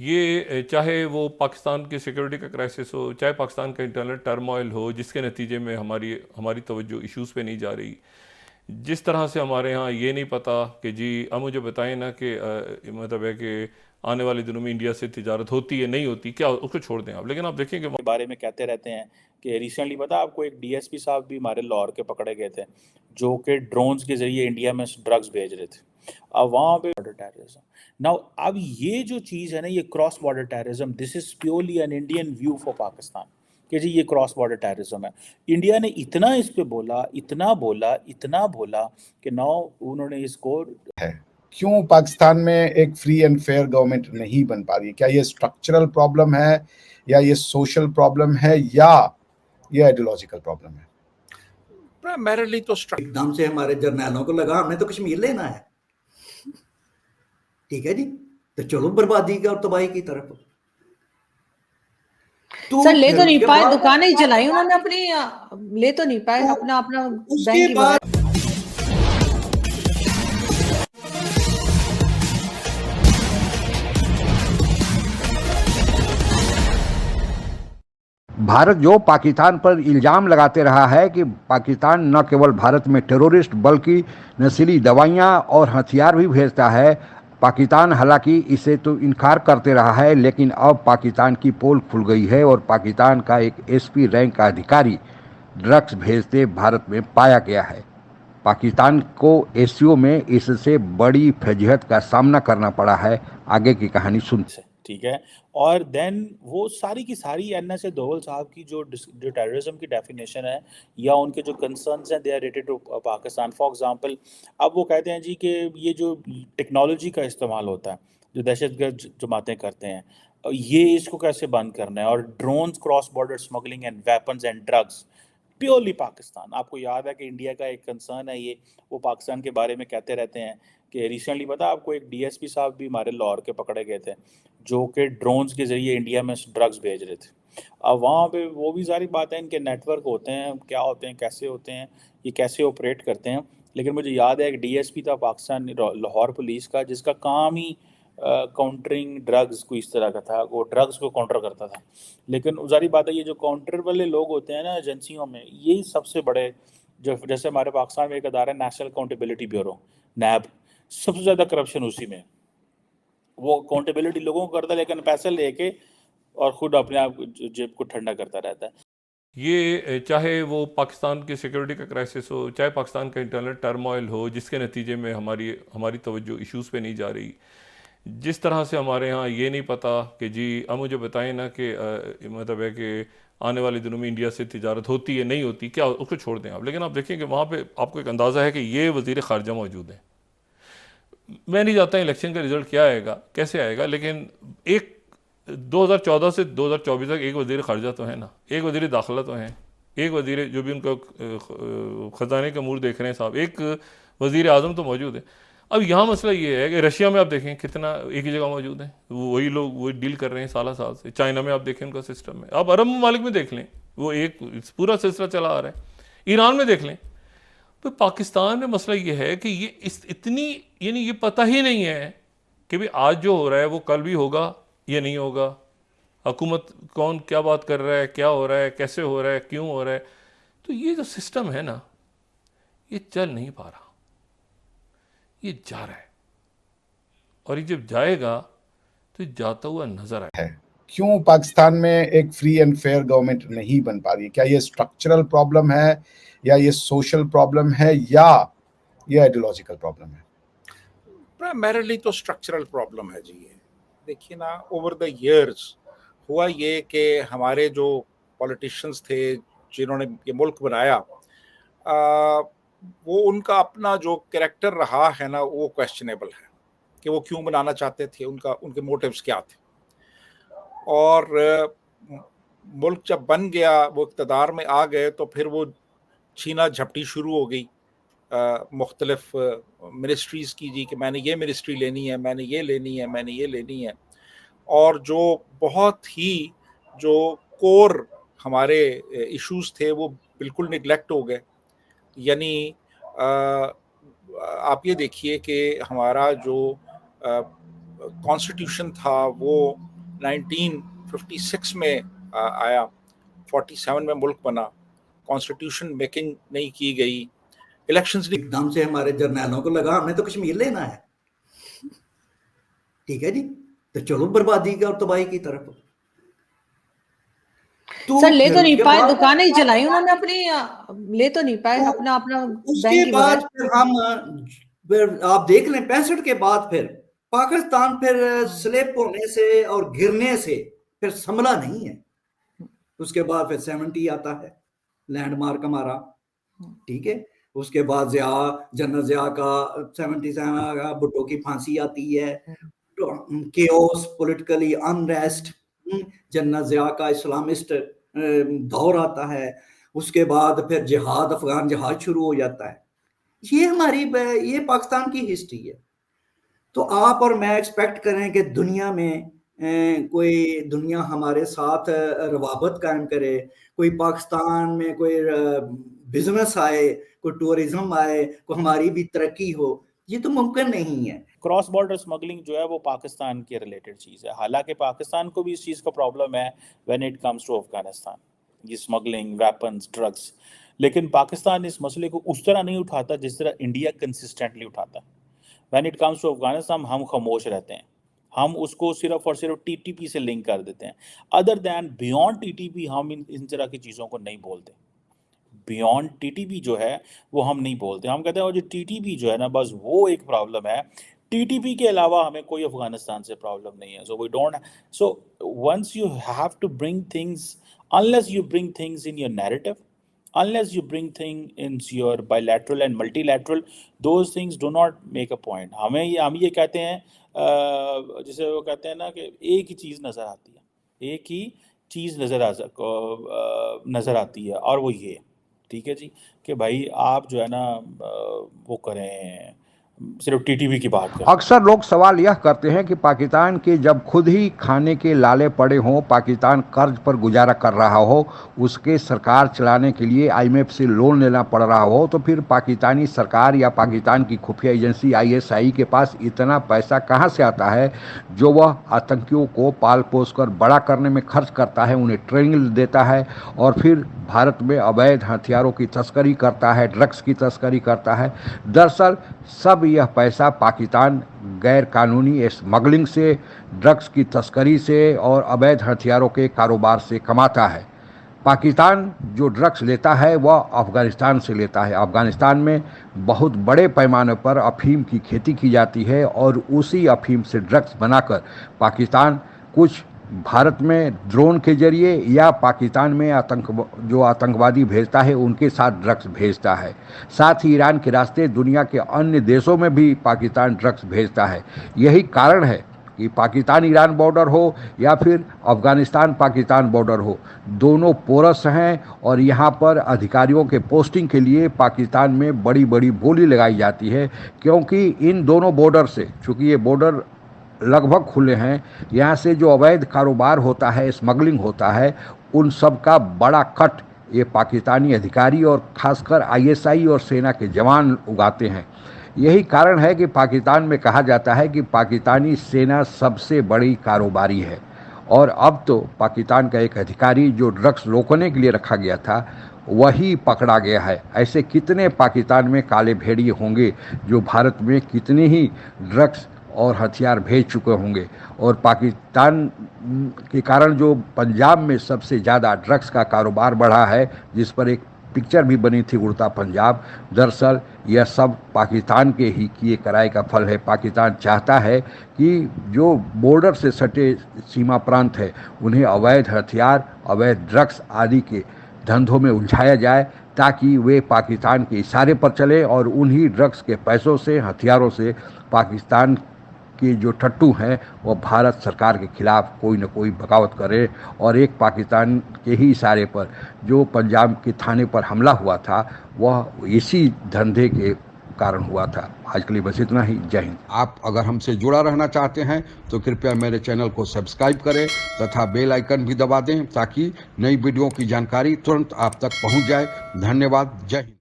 चाहे वो पाकिस्तान की सिक्योरिटी का क्राइसिस हो, चाहे पाकिस्तान का इंटरनल टर्मोइल हो, जिसके नतीजे में हमारी हमारी तवज्जो इश्यूज़ पे नहीं जा रही। जिस तरह से हमारे यहाँ ये नहीं पता कि जी अब मुझे बताएं ना कि मतलब है कि आने वाले दिनों में इंडिया से तिजारत होती है नहीं होती, क्या उसको छोड़ दें आप, लेकिन आप देखें कि के बारे में कहते रहते हैं कि रिसेंटली पता आपको एक डीएसपी साहब भी हमारे लाहौर के पकड़े गए थे जो कि ड्रोन्स के जरिए इंडिया में ड्रग्स भेज रहे थे। अब वहाँ पे बॉर्डर टेररिज्म नाउ अब ये जो चीज़ है ना ये cross border terrorism this is purely an Indian view for Pakistan कि जी ये क्रॉस बॉर्डर टेररिज्म है। इंडिया ने इतना इस पे बोला इतना बोला कि नाउ उन्होंने इसको है क्यों पाकिस्तान में एक फ्री एंड फेयर गवर्नमेंट नहीं बन पा रही है? क्या ये स्ट्रक्चरल प्रॉब्लम है या ये सोशल प्रॉब्लम है या ये आइडियोलॉजिकल प्रॉब्लम है? प्राइमरीली तो एकदम से हमारे जर्नैलों को लगा हमें तो कश्मीर लेना है, ठीक है जी, तो चलो बर्बादी का और तबाही की तरफ। तो सर ले तो नहीं पाए, दुकानें ही चलाई उन्होंने अपनी, ले तो नहीं पाए अपना बैंक की बात। भारत जो पाकिस्तान पर इल्ज़ाम लगाते रहा है कि पाकिस्तान न केवल भारत में टेररिस्ट बल्कि नशीली दवाइयाँ और हथियार भी भेजता है। पाकिस्तान हालांकि इसे तो इनकार करते रहा है, लेकिन अब पाकिस्तान की पोल खुल गई है और पाकिस्तान का एक एसपी रैंक का अधिकारी ड्रग्स भेजते भारत में पाया गया है। पाकिस्तान को एससीओ में इससे बड़ी फजीहत का सामना करना पड़ा है। आगे की कहानी सुनते हैं। ठीक है, और देन वो सारी की सारी एनएसए दोवल साहब की जो टेररिज्म की डेफिनेशन है या उनके जो कंसर्न्स हैं they are related to Pakistan. For example अब वो कहते हैं जी कि ये जो टेक्नोलॉजी का इस्तेमाल होता है जो दहशतगर्द जमातें करते हैं ये इसको कैसे बंद करना है, और drones cross border smuggling and weapons and drugs purely Pakistan. आपको याद है कि इंडिया का एक कंसर्न है ये, वो पाकिस्तान के बारे में कहते रहते हैं कि रिसेंटली पता आपको एक डीएसपी साहब भी हमारे लाहौर के पकड़े गए थे जो कि ड्रोन्स के जरिए इंडिया में ड्रग्स भेज रहे थे। अब वहाँ पे वो भी सारी बातें इनके नेटवर्क होते हैं, क्या होते हैं, कैसे होते हैं, ये कैसे ऑपरेट करते हैं। लेकिन मुझे याद है एक डीएसपी था पाकिस्तान लाहौर पुलिस का जिसका काम ही काउंटरिंग ड्रग्स को इस तरह का था, वो ड्रग्स को काउंटर करता था। लेकिन जारी बात है ये जो काउंटर वाले लोग होते हैं ना एजेंसियों में, यही सबसे बड़े जो जैसे हमारे पाकिस्तान में एक अदारा है नेशनल अकाउंटेबिलिटी ब्यूरो नैब, सबसे ज़्यादा करप्शन उसी में। वो अकाउंटेबिलिटी लोगों को करता है लेकिन पैसे लेके और खुद अपने आप जेब को ठंडा करता रहता है। चाहे वो पाकिस्तान की सिक्योरिटी का क्राइसिस हो, चाहे पाकिस्तान का इंटरनल टर्मोइल हो, जिसके नतीजे में हमारी हमारी तवज्जो इश्यूज़ पे नहीं जा रही। जिस तरह से हमारे यहाँ ये नहीं पता कि जी अब मुझे बताएं ना कि मतलब है कि आने वाले दिनों में इंडिया से तिजारत होती है नहीं होती, क्या उसको छोड़ दें आप, लेकिन आप देखें कि वहाँ पे आपको एक अंदाज़ा है कि ये वज़ीर ख़ारजा मौजूद हैं। मैं नहीं जानता इलेक्शन का रिजल्ट क्या आएगा, कैसे आएगा, लेकिन एक 2014 से 2024 तक एक वज़ीर ख़ारजा तो है ना, एक वज़ीर दाखिला तो है, एक वज़ीर जो भी उनका ख़जाने का अमूर देख रहे हैं साहब, एक वज़ीर आज़म तो मौजूद है। अब यहाँ मसला ये है कि रशिया में आप देखें कितना एक ही जगह मौजूद है, वही लोग वही डील कर रहे हैं साल से। चाइना में आप देखें उनका सिस्टम है, आप अरब ममालिक में देख लें वो एक पूरा सिलसिला चला आ रहा है। ईरान में देख लें। तो पाकिस्तान में मसला ये है कि ये इतनी यानी ये पता ही नहीं है कि भाई आज जो हो रहा है वो कल भी होगा या नहीं होगा, हुकूमत कौन क्या बात कर रहा है, क्या हो रहा है, कैसे हो रहा है, क्यों हो रहा है। तो ये जो सिस्टम है ना ये चल नहीं पा रहा, ये जा रहा है, और ये जब जाएगा तो जाता हुआ नजर आएगा। क्यों पाकिस्तान में एक फ्री एंड फेयर गवर्नमेंट नहीं बन पा रही है? क्या ये स्ट्रक्चरल प्रॉब्लम है या ये सोशल प्रॉब्लम है या ये आइडियोलॉजिकल प्रॉब्लम है? प्राइमरीली तो स्ट्रक्चरल प्रॉब्लम है जी। ये देखिए ना, ओवर द इयर्स हुआ ये कि हमारे जो पॉलिटिशियंस थे जिन्होंने ये मुल्क बनाया, वो उनका अपना जो कैरेक्टर रहा है ना वो क्वेश्चनेबल है कि वो क्यों बनाना चाहते थे, उनके मोटिव्स क्या थे। और मुल्क जब बन गया, वो इक़्तिदार में आ गए, तो फिर वो छीना झपटी शुरू हो गई मुख्तलिफ मिनिस्ट्रीज़ की जी कि मैंने ये मिनिस्ट्री लेनी है, मैंने ये लेनी है, मैंने ये लेनी है। और जो बहुत ही जो कोर हमारे इश्यूज़ थे वो बिल्कुल निगलेक्ट हो गए। यानी आप ये देखिए कि हमारा जो कॉन्स्टिट्यूशन था वो 1956 में आया, 47 में मुल्क बना, कॉन्स्टिट्यूशन मेकिंग नहीं की गई, इलेक्शंस नहीं। एकदम से हमारे जर्नैलों को लगा हमने तो कश्मीर लेना है, ठीक है जी, तो चलो बर्बादी का और तबाही की तरफ। तो सर ले फिर तो नहीं उसके पाए, बाद- दुकानें ही चलाई उन्होंने अपनी, ले तो नहीं पाए तो अपना बैंक उसके की बाद बगैर। फिर हम फिर आप देख लें 65 के बाद फिर पाकिस्तान फिर स्लिप होने से और गिरने से फिर संभला नहीं है। उसके बाद फिर 70 आता है, लैंडमार्क हमारा, ठीक है। उसके बाद जनरल जिया का 77 का भुट्टो की फांसी आती है, केओस, पॉलिटिकली अनरेस्ट, जनरल जिया का इस्लामिस्ट दौर आता है। उसके बाद फिर जिहाद, अफगान जिहाद शुरू हो जाता है। ये पाकिस्तान की हिस्ट्री है। तो आप और मैं एक्सपेक्ट करें कि दुनिया में कोई दुनिया हमारे साथ रवाबत कायम करे, कोई पाकिस्तान में कोई बिजनेस आए, कोई टूरिज्म आए, कोई हमारी भी तरक्की हो, ये तो मुमकिन नहीं है। क्रॉस बॉर्डर स्मगलिंग जो है वो पाकिस्तान के रिलेटेड चीज़ है। हालांकि पाकिस्तान को भी इस चीज़ का प्रॉब्लम है when it comes to Afghanistan, ये स्मगलिंग, वेपन्स, ड्रग्स। लेकिन पाकिस्तान इस मसले को उस तरह नहीं उठाता जिस तरह इंडिया कंसिस्टेंटली उठाता है। When it comes to Afghanistan हम खामोश रहते हैं, हम उसको सिर्फ और सिर्फ टीटीपी से लिंक कर देते हैं। अदर दैन बियॉन्ड टीटीपी हम इन तरह की चीज़ों को नहीं बोलते। बियॉन्ड टीटीपी जो है वो हम नहीं बोलते। हम कहते हैं जो टीटीपी जो है ना, बस वो एक प्रॉब्लम है। टीटीपी के अलावा हमें कोई अफगानिस्तान से प्रॉब्लम नहीं है। So we don't, so once you have to bring things, unless you bring things in your narrative, unless you bring thing in your bilateral and multilateral, those things do not make a point. हम ये कहते हैं, जैसे वो कहते हैं ना कि एक ही चीज़ नज़र आती है, एक ही चीज़ नज़र आती है और वो ये, ठीक है जी, कि भाई आप जो है ना वो करें, सिर्फ टीटीपी की बात करें। अक्सर लोग सवाल यह करते हैं कि पाकिस्तान के जब खुद ही खाने के लाले पड़े हों, पाकिस्तान कर्ज पर गुजारा कर रहा हो, उसके सरकार चलाने के लिए IMF से लोन लेना पड़ रहा हो, तो फिर पाकिस्तानी सरकार या पाकिस्तान की खुफिया एजेंसी ISI के पास इतना पैसा कहां से आता है जो वह आतंकियों को पाल पोस कर बड़ा करने में खर्च करता है, उन्हें ट्रेनिंग देता है और फिर भारत में अवैध हथियारों की तस्करी करता है, ड्रग्स की तस्करी करता है। दरअसल सब यह पैसा पाकिस्तान गैर कानूनी स्मगलिंग से, ड्रग्स की तस्करी से और अवैध हथियारों के कारोबार से कमाता है। पाकिस्तान जो ड्रग्स लेता है वह अफ़गानिस्तान से लेता है। अफ़गानिस्तान में बहुत बड़े पैमाने पर अफीम की खेती की जाती है और उसी अफीम से ड्रग्स बनाकर पाकिस्तान कुछ भारत में ड्रोन के जरिए या पाकिस्तान में जो आतंकवादी भेजता है उनके साथ ड्रग्स भेजता है। साथ ही ईरान के रास्ते दुनिया के अन्य देशों में भी पाकिस्तान ड्रग्स भेजता है। यही कारण है कि पाकिस्तान ईरान बॉर्डर हो या फिर अफ़गानिस्तान पाकिस्तान बॉर्डर हो, दोनों पोरस हैं और यहाँ पर अधिकारियों के पोस्टिंग के लिए पाकिस्तान में बड़ी बड़ी बोली लगाई जाती है, क्योंकि इन दोनों बॉर्डर से, चूँकि ये बॉर्डर लगभग खुले हैं, यहाँ से जो अवैध कारोबार होता है, स्मगलिंग होता है, उन सब का बड़ा कट ये पाकिस्तानी अधिकारी और ख़ासकर ISI और सेना के जवान उगाते हैं। यही कारण है कि पाकिस्तान में कहा जाता है कि पाकिस्तानी सेना सबसे बड़ी कारोबारी है। और अब तो पाकिस्तान का एक अधिकारी जो ड्रग्स रोकने के लिए रखा गया था वही पकड़ा गया है। ऐसे कितने पाकिस्तान में काले भेड़िए होंगे जो भारत में कितने ही ड्रग्स और हथियार भेज चुके होंगे। और पाकिस्तान के कारण जो पंजाब में सबसे ज़्यादा ड्रग्स का कारोबार बढ़ा है, जिस पर एक पिक्चर भी बनी थी उड़ता पंजाब, दरअसल यह सब पाकिस्तान के ही किए कराए का फल है। पाकिस्तान चाहता है कि जो बॉर्डर से सटे सीमा प्रांत है उन्हें अवैध हथियार, अवैध ड्रग्स आदि के धंधों में उलझाया जाए ताकि वे पाकिस्तान के इशारे पर चले और उन्हीं ड्रग्स के पैसों से, हथियारों से पाकिस्तान के जो टट्टू हैं वो भारत सरकार के खिलाफ कोई न कोई बगावत करे। और एक पाकिस्तान के ही इशारे पर जो पंजाब के थाने पर हमला हुआ था वह इसी धंधे के कारण हुआ था। आज के लिए बस इतना ही। जय हिंद। आप अगर हमसे जुड़ा रहना चाहते हैं तो कृपया मेरे चैनल को सब्सक्राइब करें तथा बेल आइकन भी दबा दें ताकि नई वीडियो की जानकारी तुरंत आप तक पहुंच जाए। धन्यवाद। जय हिंद।